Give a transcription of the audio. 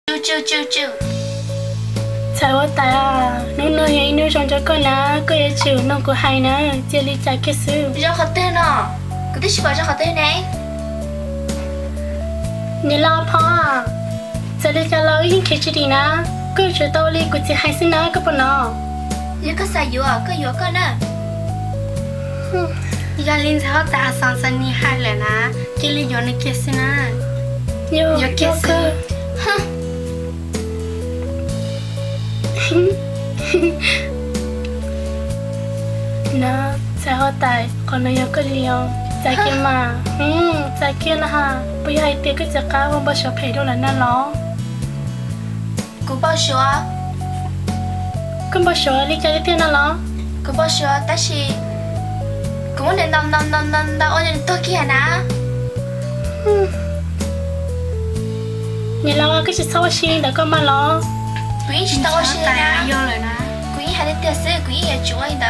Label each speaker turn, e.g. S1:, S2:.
S1: Chiu.
S2: Chào quá ta à, nó hiện nó trong cho con là có thể chịu nó của hai nữa, chỉ lý giải cái sự.
S1: Cho họ tên nó, cứ thích cho họ tên này.
S2: Nhớ lo phá à, chỉ lý giải lo những cái chuyện gì nè, cứ cho tao lý của chị hai xin nói cái bọn nó.
S1: Nhớ có sai yếu à, có yếu con à.
S3: Giờ linh sao ta sang sang ni hai lần à, chỉ lý do này kia xin à.
S2: Yo kia cơ. Nó sao tại còn nó có gì không? Tại kia mà, tại kia là ha, bây giờ hai tiếng cái giặc cá không bao giờ phải đâu là nó lo.
S1: Cô bao nhiêu à?
S2: Không bao giờ lý giải tiền nó lo.
S1: Cô bao nhiêu? Ta chỉ cũng nên nằm ôn nên tôi kia nè.
S2: Nhà lo cái gì xấu xí đã có mà lo.
S1: Quý chỉ tao xin nè. Quý hai đứa tiền sẽ quý nhà chúa anh đó.